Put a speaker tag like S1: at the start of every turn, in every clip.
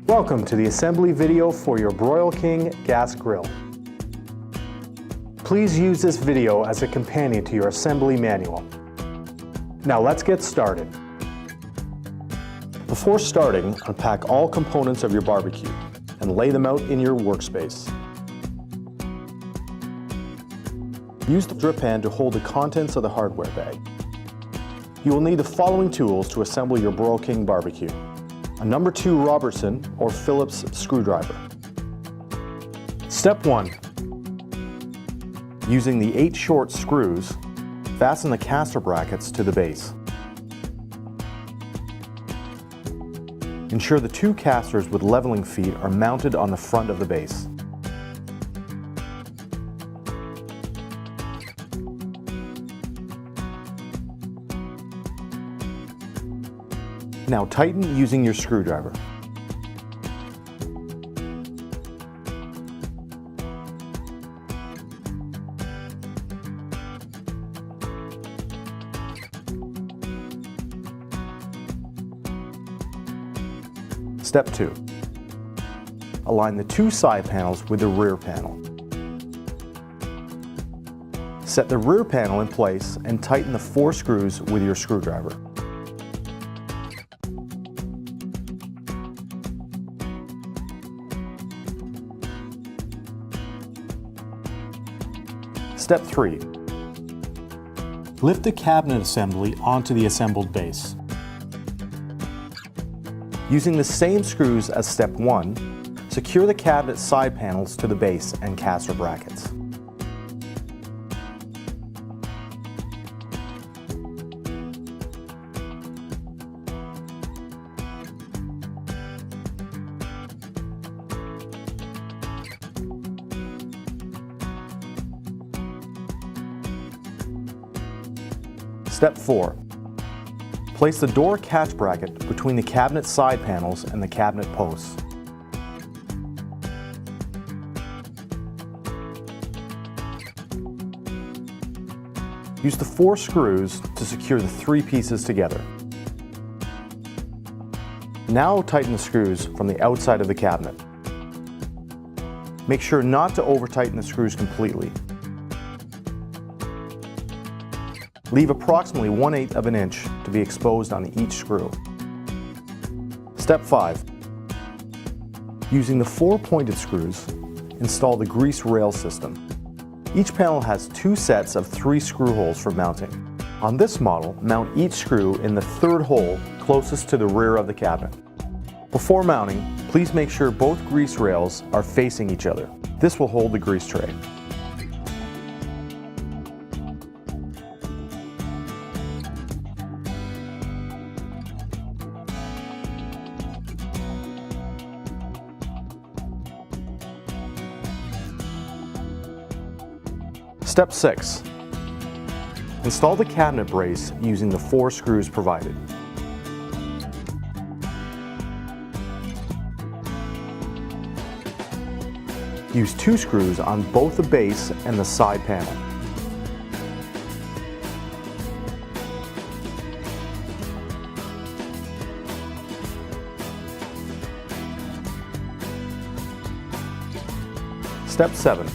S1: Welcome to the assembly video for your Broil King gas grill. Please use this video as a companion to your assembly manual. Now let's get started. Before starting, unpack all components of your barbecue and lay them out in your workspace. Use the drip pan to hold the contents of the hardware bag. You will need the following tools to assemble your Broil King barbecue: a number 2 Robertson or Phillips screwdriver. Step 1. Using the 8 short screws, fasten the caster brackets to the base. Ensure the 2 casters with leveling feet are mounted on the front of the base. Now tighten using your screwdriver. Step 2. Align the 2 side panels with the rear panel. Set the rear panel in place and tighten the 4 screws with your screwdriver. Step 3. Lift the cabinet assembly onto the assembled base. Using the same screws as Step 1, secure the cabinet side panels to the base and caster brackets. Step 4. Place the door catch bracket between the cabinet side panels and the cabinet posts. Use the 4 screws to secure the 3 pieces together. Now tighten the screws from the outside of the cabinet. Make sure not to over-tighten the screws completely. Leave approximately 1/8 of an inch to be exposed on each screw. Step 5. Using the 4 pointed screws, install the grease rail system. Each panel has 2 sets of 3 screw holes for mounting. On this model, mount each screw in the 3rd hole closest to the rear of the cabinet. Before mounting, please make sure both grease rails are facing each other. This will hold the grease tray. Step 6. Install the cabinet brace using the 4 screws provided. Use 2 screws on both the base and the side panel. Step 7.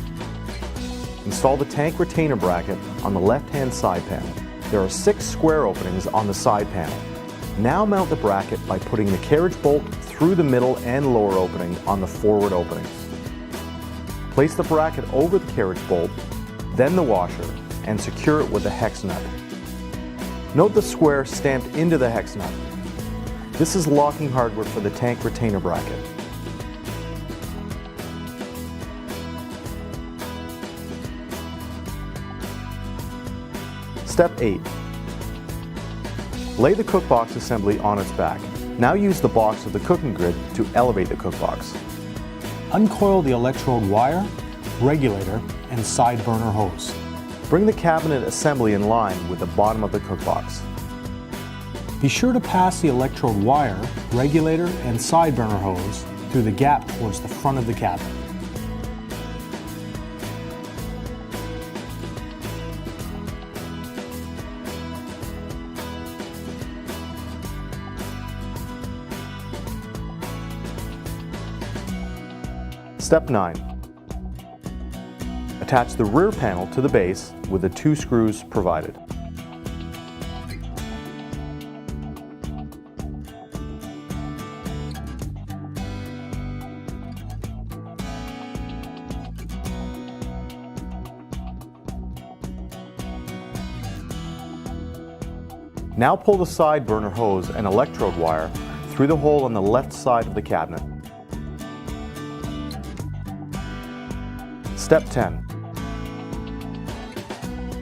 S1: Install the tank retainer bracket on the left-hand side panel. There are 6 square openings on the side panel. Now mount the bracket by putting the carriage bolt through the middle and lower opening on the forward openings. Place the bracket over the carriage bolt, then the washer, and secure it with a hex nut. Note the square stamped into the hex nut. This is locking hardware for the tank retainer bracket. Step 8. Lay the cookbox assembly on its back. Now use the box of the cooking grid to elevate the cookbox.
S2: Uncoil the electrode wire, regulator, and side burner hose.
S1: Bring the cabinet assembly in line with the bottom of the cookbox.
S2: Be sure to pass the electrode wire, regulator, and side burner hose through the gap towards the front of the cabinet.
S1: Step 9. Attach the rear panel to the base with the 2 screws provided. Now pull the side burner hose and electrode wire through the hole on the left side of the cabinet. Step 10.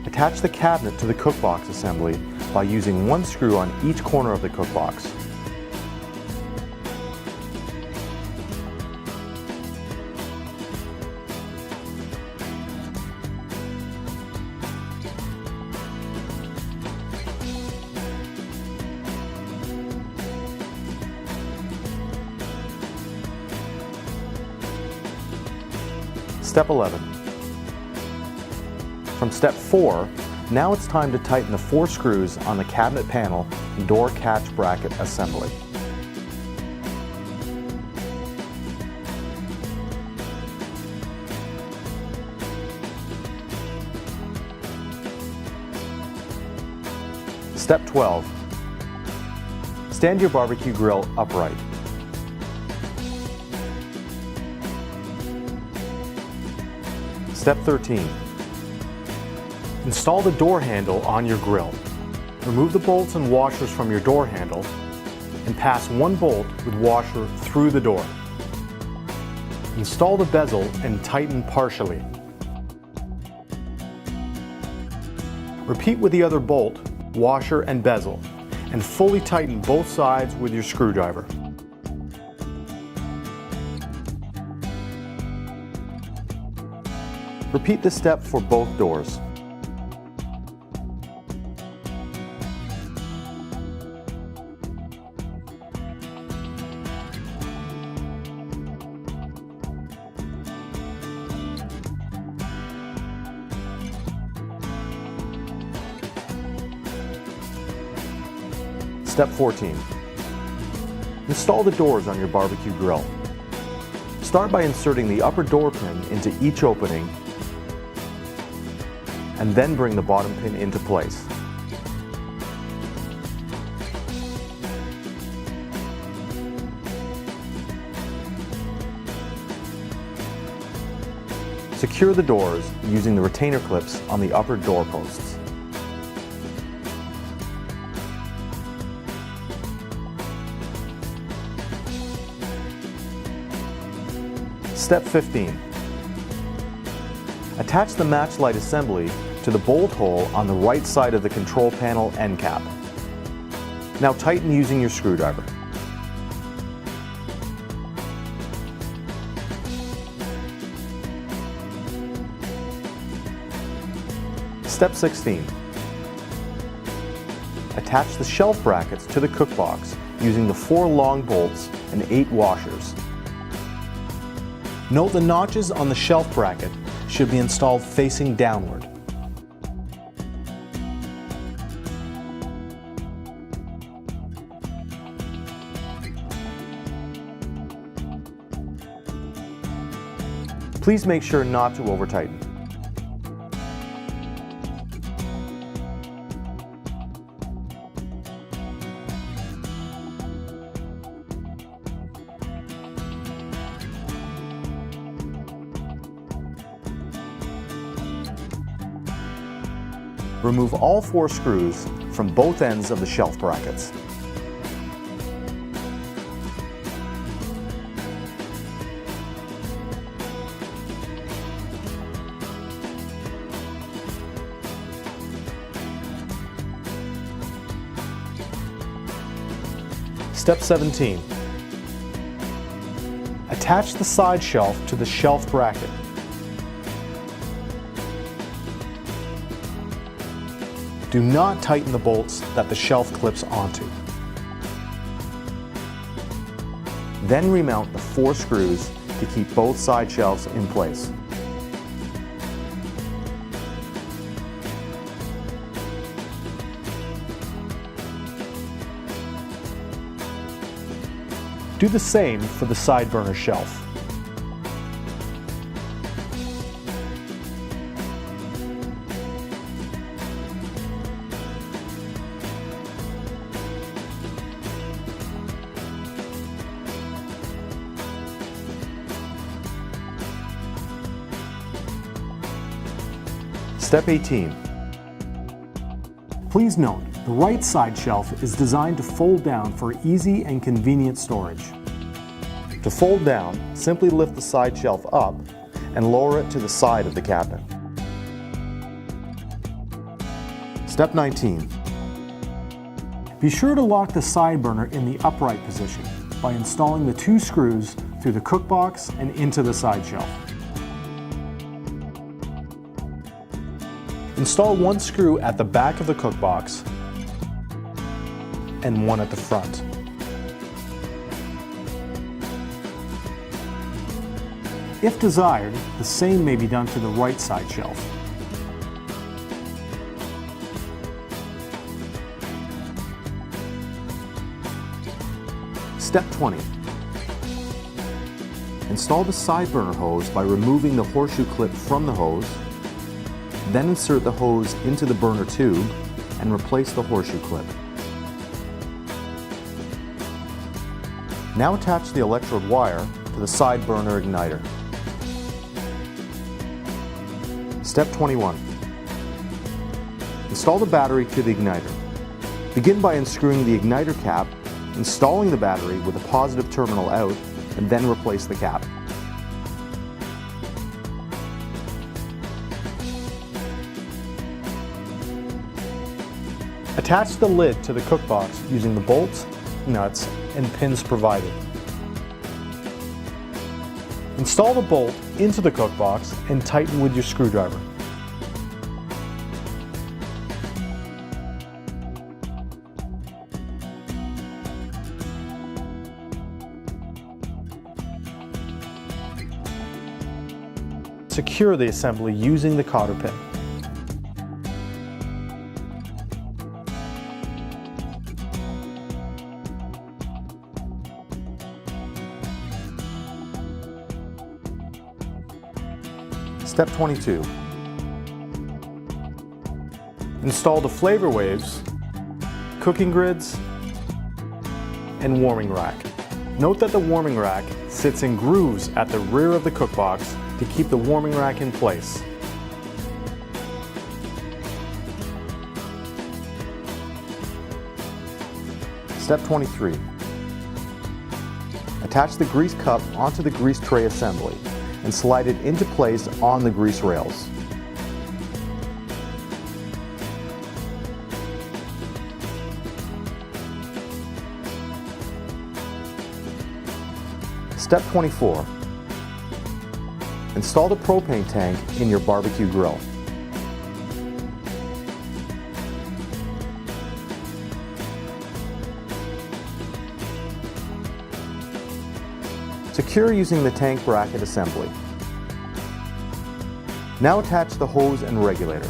S1: Attach the cabinet to the cookbox assembly by using 1 screw on each corner of the cookbox. Step 11. From step 4, now it's time to tighten the 4 screws on the cabinet panel and door catch bracket assembly. Step 12. Stand your barbecue grill upright. Step 13. Install the door handle on your grill. Remove the bolts and washers from your door handle and pass 1 bolt with washer through the door. Install the bezel and tighten partially. Repeat with the other bolt, washer, and bezel, and fully tighten both sides with your screwdriver. Repeat this step for both doors. Step 14. Install the doors on your barbecue grill. Start by inserting the upper door pin into each opening and then bring the bottom pin into place. Secure the doors using the retainer clips on the upper door posts. Step 15. Attach the match light assembly to the bolt hole on the right side of the control panel end cap. Now tighten using your screwdriver. Step 16. Attach the shelf brackets to the cookbox using the 4 long bolts and 8 washers. Note the notches on the shelf bracket should be installed facing downward. Please make sure not to over-tighten. Remove all 4 screws from both ends of the shelf brackets. Step 17. Attach the side shelf to the shelf bracket. Do not tighten the bolts that the shelf clips onto. Then remount the 4 screws to keep both side shelves in place. Do the same for the side burner shelf. Step 18.
S2: Please note, the right side shelf is designed to fold down for easy and convenient storage.
S1: To fold down, simply lift the side shelf up and lower it to the side of the cabinet. Step 19.
S2: Be sure to lock the side burner in the upright position by installing the 2 screws through the cook box and into the side shelf. Install 1 screw at the back of the cook box and 1 at the front. If desired, the same may be done to the right side shelf.
S1: Step 20. Install the side burner hose by removing the horseshoe clip from the hose, then insert the hose into the burner tube and replace the horseshoe clip. Now attach the electrode wire to the side burner igniter. Step 21. Install the battery to the igniter. Begin by unscrewing the igniter cap, installing the battery with a positive terminal out, and then replace the cap.
S2: Attach the lid to the cook box using the bolts, nuts, and pins provided. Install the bolt into the cook box and tighten with your screwdriver. Secure the assembly using the cotter pin.
S1: Step 22.
S2: Install the flavor waves, cooking grids, and warming rack. Note that the warming rack sits in grooves at the rear of the cook box to keep the warming rack in place.
S1: Step 23. Attach the grease cup onto the grease tray assembly and slide it into place on the grease rails. Step 24. Install the propane tank in your barbecue grill. Secure using the tank bracket assembly. Now attach the hose and regulator.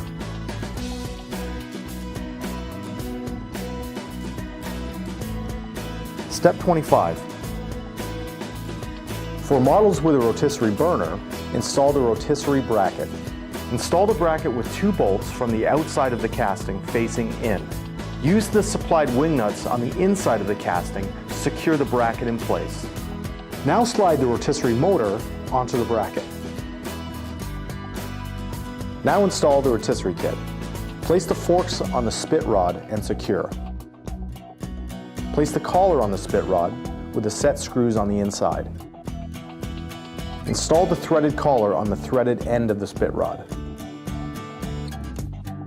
S1: Step 25. For models with a rotisserie burner, install the rotisserie bracket. Install the bracket with 2 bolts from the outside of the casting facing in. Use the supplied wing nuts on the inside of the casting to secure the bracket in place. Now slide the rotisserie motor onto the bracket. Now install the rotisserie kit. Place the forks on the spit rod and secure. Place the collar on the spit rod with the set screws on the inside. Install the threaded collar on the threaded end of the spit rod.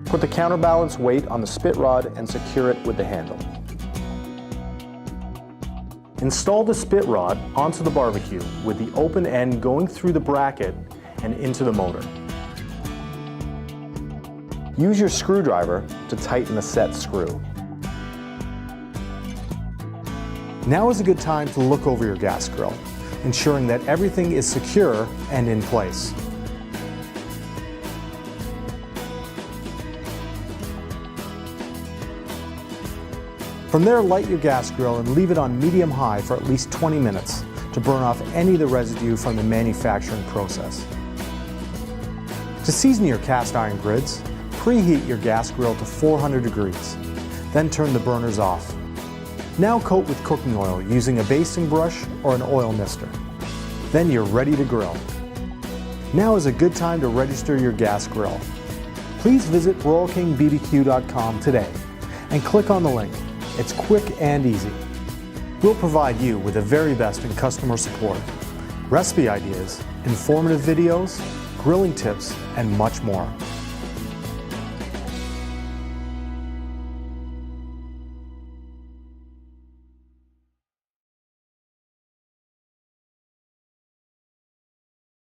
S1: Put the counterbalance weight on the spit rod and secure it with the handle. Install the spit rod onto the barbecue with the open end going through the bracket and into the motor. Use your screwdriver to tighten the set screw. Now is a good time to look over your gas grill, ensuring that everything is secure and in place. From there, light your gas grill and leave it on medium-high for at least 20 minutes to burn off any of the residue from the manufacturing process. To season your cast iron grids, preheat your gas grill to 400 degrees, then turn the burners off. Now coat with cooking oil using a basting brush or an oil mister. Then you're ready to grill. Now is a good time to register your gas grill.
S2: please visit BroilKingBBQ.com today and click on the link. It's quick and easy. We'll provide you with the very best in customer support, recipe ideas, informative videos, grilling tips, and much more.